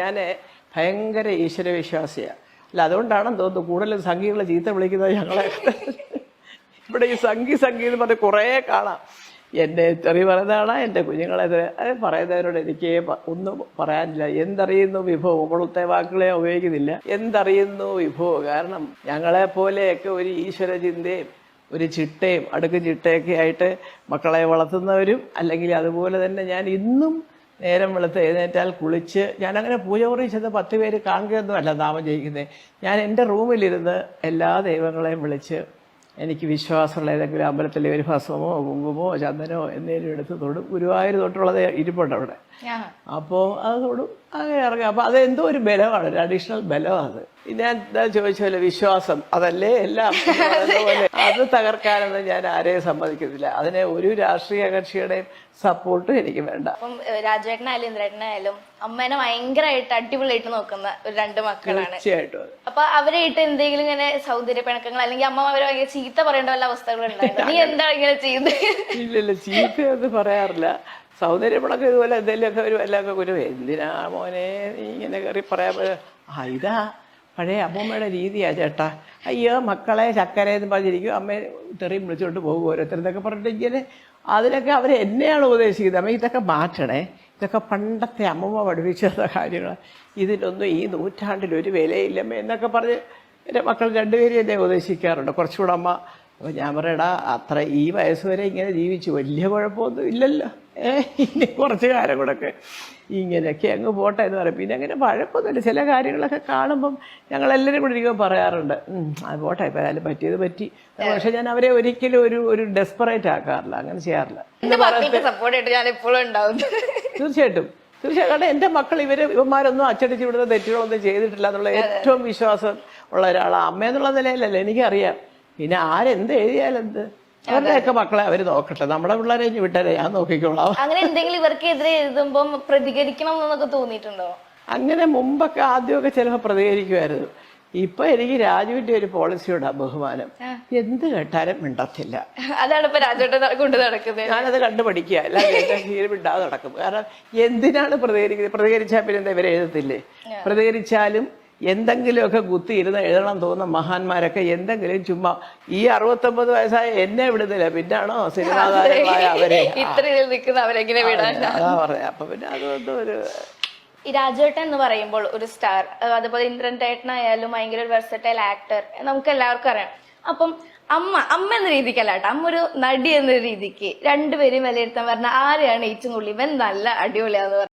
ഞാൻ ഭയങ്കര ഈശ്വരവിശ്വാസിയാണ്. അല്ല, അതുകൊണ്ടാണെന്ന് തോന്നുന്നു കൂടുതലും സംഘികളെ ചീത്ത വിളിക്കുന്നത് ഞങ്ങളെ. ഇവിടെ ഈ സംഘി എന്ന് പറഞ്ഞ് കുറേ കാണാം. എന്നെ തെറി പറയുന്നതാണ്, എൻ്റെ കുഞ്ഞുങ്ങളെ അത് പറയുന്നവരോട് എനിക്ക് ഒന്നും പറയാനില്ല. എന്തറിയുന്നു വിഭവം, മുകളത്തെ വാക്കുകളെ ഉപയോഗിക്കുന്നില്ല. എന്തറിയുന്നു വിഭവം. കാരണം ഞങ്ങളെപ്പോലെയൊക്കെ ഒരു ഈശ്വര ചിന്തയും ഒരു ചിട്ടയും അടുക്കും ചിട്ടയൊക്കെ ആയിട്ട് മക്കളെ വളർത്തുന്നവരും, അല്ലെങ്കിൽ അതുപോലെ തന്നെ ഞാൻ ഇന്നും നേരം വെളുത്ത് എഴുന്നേറ്റാൽ കുളിച്ച്, ഞാനങ്ങനെ പൂജ മുറി ചെന്ന് 10 പേര് കാണുകയൊന്നും അല്ല നാമം ജയിക്കുന്നത്. ഞാൻ എൻ്റെ റൂമിലിരുന്ന് എല്ലാ ദൈവങ്ങളെയും വിളിച്ച് എനിക്ക് വിശ്വാസമുള്ള ഏതെങ്കിലും അമ്പലത്തിലെ ഒരു ഭസ്മമോ കുങ്കുമോ ചന്ദനോ എന്തെങ്കിലും എടുത്ത് തൊടും. ഗുരുവായൂർ തൊട്ടുള്ളത് ഇരിപ്പുണ്ട് അവിടെ. അപ്പോൾ അത് തൊടും, അങ്ങനെ ഇറങ്ങും. അപ്പോൾ അതെന്തോ ഒരു ബലമാണ്, ഒരു അഡീഷണൽ ബലമാണ്. ഞാൻ ചോദിച്ചല്ലോ, വിശ്വാസം അതല്ലേ എല്ലാം പോലെ. അത് തകർക്കാനൊന്നും ഞാൻ ആരെയും സമ്മതിക്കുന്നില്ല. അതിനെ ഒരു രാഷ്ട്രീയ കക്ഷിയുടെയും സപ്പോർട്ടും എനിക്ക് വേണ്ട. അപ്പം രാജേട്ടനായാലും ഇന്ദ്രേട്ടനായാലും അമ്മേനെ ഭയങ്കരമായിട്ട് അടിപൊളിയായിട്ട് നോക്കുന്ന ഒരു 2 മക്കളാണ്. തീർച്ചയായിട്ടും. അപ്പൊ അവരായിട്ട് എന്തെങ്കിലും ഇങ്ങനെ സൗന്ദര്യ പിണക്കങ്ങൾ അല്ലെങ്കിൽ അമ്മ അവരെ ഭയങ്കര ചീത്ത പറയേണ്ട വല്ല അവസ്ഥകളുണ്ടായിരുന്നു? നീ എന്താണ് ഇങ്ങനെ ചെയ്യുന്നത്? ഇല്ലല്ല, ചീത്തയൊന്നും പറയാറില്ല. സൗന്ദര്യപ്പണൊക്കെ ഇതുപോലെ എന്തെങ്കിലുമൊക്കെ ഒരു വല്ലതൊക്കെ ഒരു എന്തിനാ മോനെ നീ ഇങ്ങനെ കയറി പറയാൻ ഇതാ പഴയ അമ്മൂമ്മയുടെ രീതിയാ ചേട്ടാ. അയ്യോ മക്കളെ ചക്കരയെന്ന് പറഞ്ഞിരിക്കും, അമ്മയെ തെറിയും വിളിച്ചുകൊണ്ട് പോകും ഓരോരുത്തരെന്നൊക്കെ പറഞ്ഞിട്ട് ഇങ്ങനെ. അതിലൊക്കെ അവർ എന്നെയാണ് ഉപദേശിക്കുന്നത്, അമ്മ ഇതൊക്കെ മാറ്റണേ, ഇതൊക്കെ പണ്ടത്തെ അമ്മൂമ്മ പഠിപ്പിച്ച കാര്യങ്ങൾ, ഇതിലൊന്നും ഈ നൂറ്റാണ്ടിൽ ഒരു വിലയില്ലമ്മ എന്നൊക്കെ പറഞ്ഞ് എൻ്റെ മക്കൾ 2 പേരും എന്നെ ഉപദേശിക്കാറുണ്ട്. കുറച്ചുകൂടെ അമ്മ. അപ്പോൾ ഞാൻ പറയടാ, അത്ര ഈ വയസ്സ് വരെ ഇങ്ങനെ ജീവിച്ചു, വലിയ കുഴപ്പമൊന്നും ഇല്ലല്ലോ, ഇനി കുറച്ച് കാലം കൂടെയൊക്കെ ഇങ്ങനെയൊക്കെ അങ്ങ് പോട്ടെ എന്ന് പറയും. പിന്നെ അങ്ങനെ വഴക്കൊന്നുമില്ല. ചില കാര്യങ്ങളൊക്കെ കാണുമ്പം ഞങ്ങളെല്ലാവരും കൂടി ഇരിക്കുമ്പോൾ പറയാറുണ്ട്, അത് പോട്ടെ, ഇപ്പം ഏതായാലും പറ്റിയത് പറ്റി. പക്ഷെ ഞാൻ അവരെ ഒരിക്കലും ഒരു ഡെസ്പറേറ്റ് ആക്കാറില്ല, അങ്ങനെ ചെയ്യാറില്ല. തീർച്ചയായിട്ടും. കാരണം എൻ്റെ മക്കൾ ഇവന്മാരൊന്നും അച്ചടിച്ച് വിടുന്ന തെറ്റുകളൊന്നും ചെയ്തിട്ടില്ല എന്നുള്ള ഏറ്റവും വിശ്വാസം ഉള്ള ഒരാളാണ്. അമ്മയെന്നുള്ള നിലയിലല്ല, എനിക്കറിയാം. പിന്നെ ആരെന്ത് എഴുതിയാലെന്ത്, അവരുടെയൊക്കെ മക്കളെ അവർ നോക്കട്ടെ, നമ്മുടെ പിള്ളേരെ വിട്ടരെ ഞാൻ നോക്കിക്കോളാം. അങ്ങനെ എന്തെങ്കിലും ഇവർക്കെതിരെ എഴുതുമ്പോൾ പ്രതികരിക്കണം എന്നൊക്കെ തോന്നിയിട്ടുണ്ടോ? അങ്ങനെ മുമ്പൊക്കെ ആദ്യമൊക്കെ ചിലപ്പോൾ പ്രതികരിക്കുമായിരുന്നു. ഇപ്പൊ എനിക്ക് രാജുവിന്റെ ഒരു പോളിസിയോടാ ബഹുമാനം. എന്ത് കേട്ടാലും മിണ്ടത്തില്ല. അതാണ് ഇപ്പൊ രാജുവേട്ടൻ കൊണ്ട് നടക്കുന്നത്. ഞാനത് കണ്ടുപഠിക്കുക, അല്ല മിണ്ടാതെ നടക്കും. കാരണം എന്തിനാണ് പ്രതികരിക്കുന്നത്? പ്രതികരിച്ചാൽ പിന്നെ എന്താ, ഇവരെ എഴുതത്തില്ലേ? പ്രതികരിച്ചാലും എന്തെങ്കിലുമൊക്കെ കുത്തിയിരുന്ന് എഴുതണം തോന്നുന്ന മഹാന്മാരൊക്കെ എന്തെങ്കിലും ചുമ്മാ ഈ 69 വയസ്സായ എന്നെ വിടുന്നില്ല, പിന്നാണോ സിനിമാ താരങ്ങളായ അവരെ അതാ പറയാ. അപ്പൊ പിന്നെ അതൊന്നും ഒരു ഈ രാജേട്ടൻ എന്ന് പറയുമ്പോൾ ഒരു സ്റ്റാർ, അതുപോലെ ഇന്ദ്രൻേട്ടനായാലും ഭയങ്കര ഒരു വെർസറ്റൈൽ ആക്ടർ, നമുക്ക് എല്ലാവർക്കും അറിയാം. അപ്പം അമ്മ എന്ന രീതിക്കല്ല കേട്ടോ, അമ്മ ഒരു നടി എന്ന രീതിക്ക് 2 പേരും വിലയിരുത്താൻ പറഞ്ഞ ആരെയാണ് ഏറ്റവും കൂടുതൽ ഇവൻ നല്ല അടിപൊളിയാന്ന് പറഞ്ഞത്?